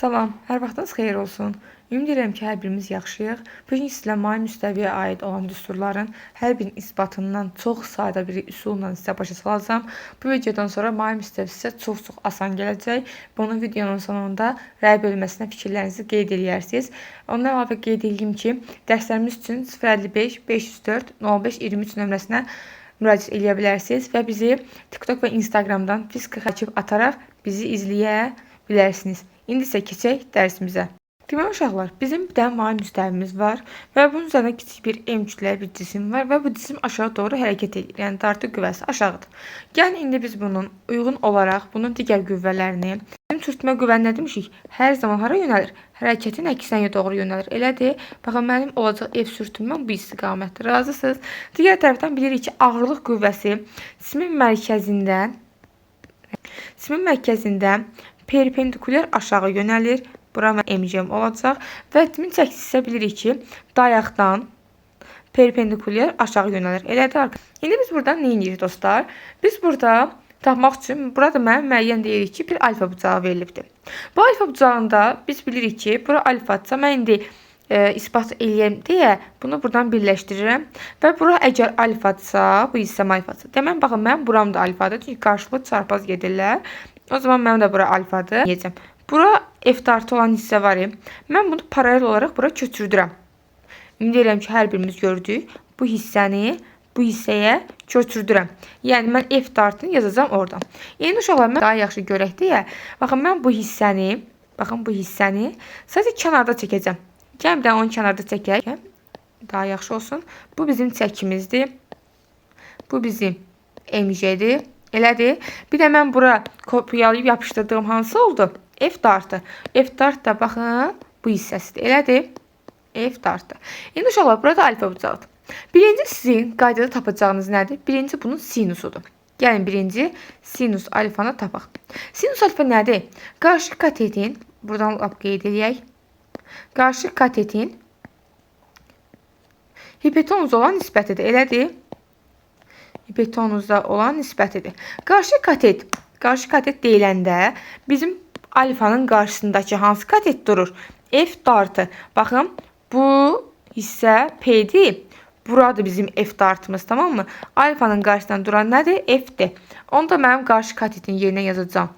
Salam, hər vaxtınız xeyir olsun. Ümid edirəm ki, hər birimiz yaxşıyıq. Bu gün sizlə may müstəviyə aid olan düsturların hər birinin isbatından çox sadə bir üsulla sizə başa salacağam. Bu videodan sonra may müstəvisi sizə çox asan gələcək. Bunun videonun sonunda rəy bölməsinə fikirlərinizi qeyd edərsiniz. Ondan əlavə qeyd edeyim ki, dərslərimiz üçün 055 504 05 23 nömrəsinə müraciət edə bilərsiniz və bizi TikTok və Instagramdan fizik açıb ataraq bizi izləyə bilərsiniz. İndi isə keçək dərsimizə. Deməli uşaqlar, bizim bir dənə may müstəvimiz var və bunun üzərində kiçik bir M kütləli bir cisim var və bu cisim aşağı doğru hərəkət edir. Yəni dartı qüvvəsi aşağıdır. Gəlin indi biz bunun uyğun olaraq bunun digər qüvvələrini, bizim sürtmə qüvvəni nə demişik? Hər zaman hara yönəlir? Hərəkətin əksinə doğru yönəlir. Elədir? Baxın, mənim olacaq F sürtünməm bu istiqamətdir. Razısınız? Digər tərəfdən bilirik ki, ağırlıq qüvvəsi cismin mərkəzindən perpendikulyar aşağı yönəlir. Bura MCM olacaq və cismin çəkisi isə bilirik ki, dayaqdan perpendikulyar aşağı yönəlir. Elədir? İndi biz buradan nə edirik dostlar? Biz burada tapmaq üçün burada mənə müəyyən deyirik ki, bir alfa bucağı verilibdir. Bu alfa bucağında biz bilirik ki, bura alfadsa mən indi ispat eləyəm deyə bunu buradan birləşdirirəm və bura əgər alfadsa, bu hissəm alfadsa. Demək, baxın, mən buram da alfadır, çünki qarşılıqlı çarpaz gedirlər. O zaman mənim də bura alfadır. Yeyəcəm. Bura F dartı olan hissə var. Mən bunu paralel olaraq bura köçürdürəm. Ümid edirəm ki, hər birimiz gördük. Bu hissəni bu hissəyə köçürdürəm. Yəni, mən F dartını yazacağım oradan. Yəni, uşaqlar, mən daha yaxşı görək deyə, baxın, mən bu hissəni, sadəcə kənarda çəkəcəm. Gəlin, bir dənə onu kənarda çəkək. Daha yaxşı olsun. Bu bizim çəkimizdir. Bu bizim MJ-dir. Elədir. Bir də mən bura kopyalayıb yapışdırdığım hansı oldu? F dartı. F dart da baxın bu hissəsidir. Elədir? F dartı. İndi uşaqlar, burada alfa bucağıdır. Birinci sizin qaydada tapacağınız nədir? Birinci bunun sinusudur. Gəlin, birinci sinus alfanı tapaq. Sinus alfa nədir? Qarşı katetin, buradan qeyd edək. Qarşı katetin hipotenuza olan nisbətidir. Elədir? Hipotenuzda olan nisbətidir. Qarşı katet deyiləndə bizim alfanın qarşısındakı hansı katet durur? F dartı. Baxın, bu hissə P'dir. Burada bizim F dartımız, tamam mı? Alfanın qarşısından duran nədir? F'dir. Onu da mənim qarşı katetin yerinə yazacağım.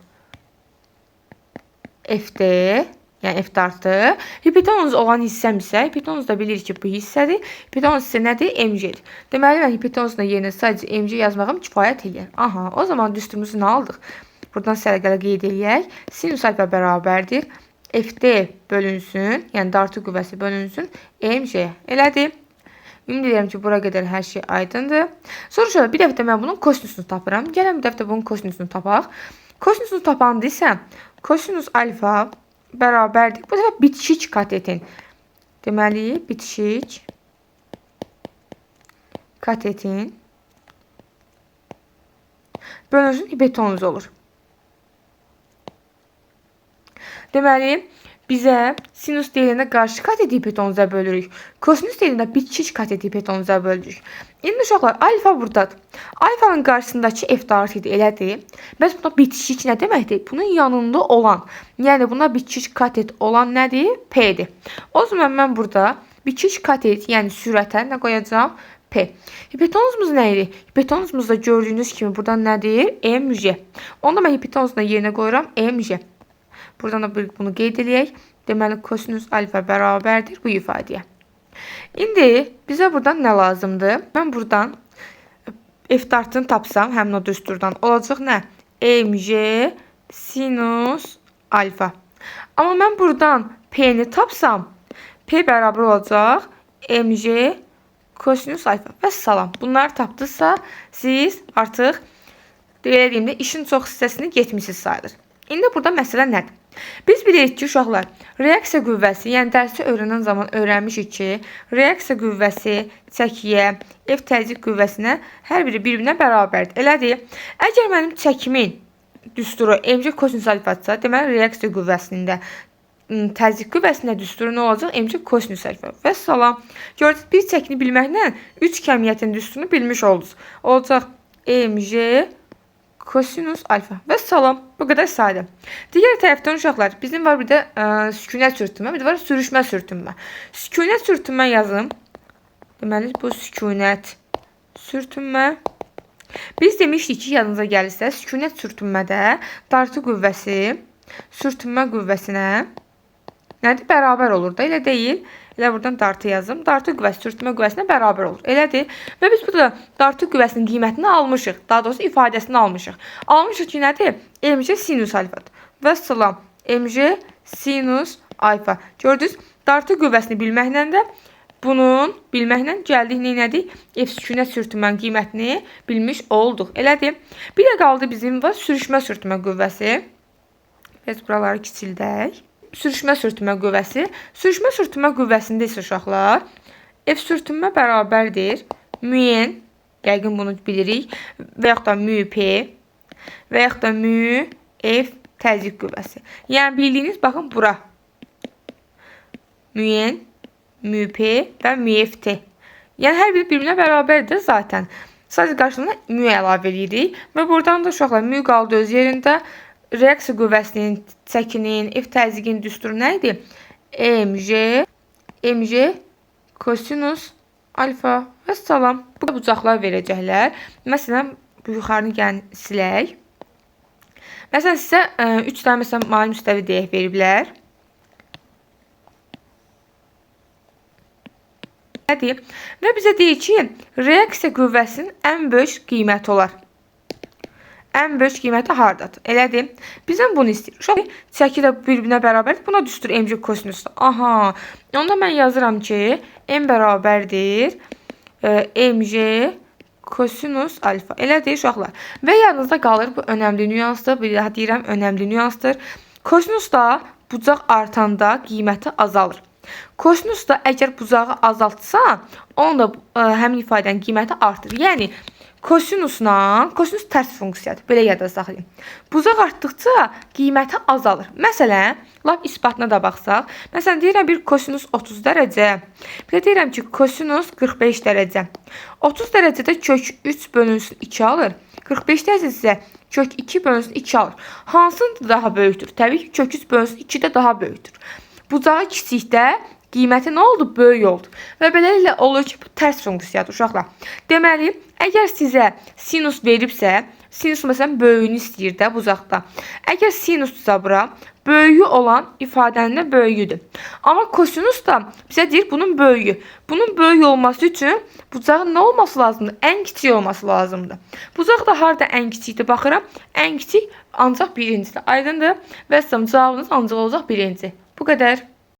F'dir. Yəni F dartı. Hipotenuz olan hissəm isə, hipotenuzda bilirik ki, bu hissədir. Hipotenuz isə nədir? MC'dir. Deməli, mən hipotenuzun yerinə sadəcə MC yazmağım kifayət eləyər. Aha, o zaman düsturumuzu nə aldıq? Buradan sərəqələ qeyd eləyək. Sinus alfa bərabərdir. FD bölünsün, yəni dartı qüvvəsi bölünsün MC. Elədir? Ümid edirəm ki, bura qədər hər şey aydındır. Sonra şöyle, bir dəfə də mən bunun kosinusunu tapıram. Gəlin bir dəfə də bunun kosinusunu tapaq. Kosinusunu tapandı isə, kosinus alfa bərabərdir. Bu dəfə bitişik katetin. Deməli, bitişik katetin bölünsün hipotenuz olur. Deməli, bizə sinus deyiləndə qarşı katet hipotenuza bölürük. Kosinus deyiləndə bitişik katet hipotenuza bölürük. İndi uşaqlar, alfa buradadır. Alfanın qarşısındakı F dartı elədir. Bəs buna bitişik nə deməkdir? Bunun yanında olan, yəni buna bitişik katet olan nədir? P'dir. O zaman mən burada bitişik katet, yəni sürətə nə qoyacağım? P. Hipotenuzumuz nə idi? Hipotenuzumuzda gördüyünüz kimi buradan nədir? MJ. Onda mən hipotenuzun yerinə qoyuram MJ. Buradan da bunu qeyd edək. Deməli, kosinus alfa bərabərdir bu ifadəyə. İndi bizə buradan nə lazımdır? Mən buradan F dartını tapsam, həmin o düsturdan olacaq nə? MJ sinus alfa. Amma mən buradan P-ni tapsam, P bərabər olacaq MJ kosinus alfa. Və salam. Bunları tapdısa, siz artıq deyilədiyimdə işin çox hissəsini getmişsiniz sayılır. İndi burada məsələ nədir? Biz bilirik ki, uşaqlar, reaksiya qüvvəsi, yəni dərsi öyrənən zaman öyrənmişik ki, reaksiya qüvvəsi çəkiyə, F təzyiq qüvvəsinə hər biri bir-birinə bərabərdir. Elədir? Əgər mənim çəkimin düsturu MC kosinus alfatsa, deməli reaksiya qüvvəsinin də təzyiq qüvvəsində düsturu nə olacaq? MC kosinus alfa. Və salam. Gördünüz, bir çəkini bilməklə 3 kəmiyyətin düsturunu bilmiş oldunuz. Olacaq MC kosinus alfa. Və salam. Bu qədər sadə. Digər tərəfdən uşaqlar, bizim var bir də sükunət sürtünmə, bir də var sürüşmə sürtünmə. Sükunət sürtünmə yazım. Deməli, bu sükunət sürtünmə. Biz demişdik ki, yanınıza gəlirsə, sükunət sürtünmədə dartı qüvvəsi sürtünmə qüvvəsinə nədir? Bərabər olur da, elə deyil. Elə buradan dartı yazım. Dartı qüvvəsi sürtünmə qüvvəsinə bərabər olur. Elədir. Və biz burada dartı qüvvəsinin qiymətini almışıq. Daha doğrusu ifadəsini almışıq. Almışıq ki, nədir? mc sinus alfadır. Və salam. mc sinus alfa. Gördünüz? Dartı qüvvəsini bilməklə də bunun bilməklə gəldik nədir? F sükunət sürtünmənin qiymətini bilmiş olduq. Elədir. Bir də qaldı bizim var sürüşmə sürtünmə qüvvəsi. Biz buraları kiçildək. Sürüşmə sürtünmə qüvvəsi. Sürüşmə sürtünmə qüvvəsində isə uşaqlar F sürtünmə bərabərdir. Mün, yəqin bunu bilirik. Və yaxud da mü P və yaxud da mü F təzyiq qüvvəsi. Yəni bildiyiniz baxın bura. Mün, mü P və mü F T. Yəni hər biri bir-birinə bərabərdir zaten. Sadəcə qarşılığına mü əlavə edirik və buradan da uşaqlar mü qaldı öz yerində. Reaksiya qüvvəsinin, çəkinin, F təzyiqin düsturu nə idi? mc kosinus alfa və salam. Bu bucaqlar verəcəklər. Məsələn, bu yuxarını gəlin silək. Məsələn, sizə 3 dənə məsələn, mali müstəvi deyək veriblər. Və bizə deyir ki, reaksiya qüvvəsinin ən böyük qiyməti olar. Ən böyük qiyməti hardadır? Elədir. Bizdən bunu istəyir. Uşaq çəki də bir-birinə bərabərdir. Buna düstur mc kosinus. Aha. Onda mən yazıram ki, m bərabərdir mc kosinus alfa. Elədir uşaqlar. Və yanınızda qalır bu önəmli nüansdır. Bir daha deyirəm, önəmli nüansdır. Kosinus da bucaq artanda qiyməti azalır. Kosinus da əgər bucağı azaltsa, onda həmin ifadənin qiyməti artır. Yəni kosinus tərs funksiyadır. Belə yada saxlayın. Bucaq artdıqca qiyməti azalır. Məsələn, lap isbatına da baxsaq. Məsələn, deyirəm bir kosinus 30 dərəcə. Bir də deyirəm ki, kosinus 45 dərəcə. 30 dərəcədə kök 3 bölünsün 2 alır. 45 dərəcə isə kök 2 bölünsün 2 alır. Hansıdır daha böyükdür? Təbii ki, kök 3 bölünsün 2 də daha böyükdür. Bucağı kiçikdə qiyməti nə oldu? Böyük oldu. Və beləliklə olur ki, bu tərs funksiyadır uşaqlar. Deməli, əgər sizə sinus veribsə, sinus məsələn böyüyünü istəyir də bucaqda. Əgər sinusdursa bura, böyüyü olan ifadənin də böyüyüdür. Amma kosinus da bizə deyir bunun böyüyü. Bunun böyük olması üçün bucağın nə olması lazımdır? Ən kiçik olması lazımdır. Bucaq da harada ən kiçikdir? Baxıram, ən kiçik ancaq birincidir. Aydındır? Və cavabınız ancaq olacaq birinci. Bu qədər.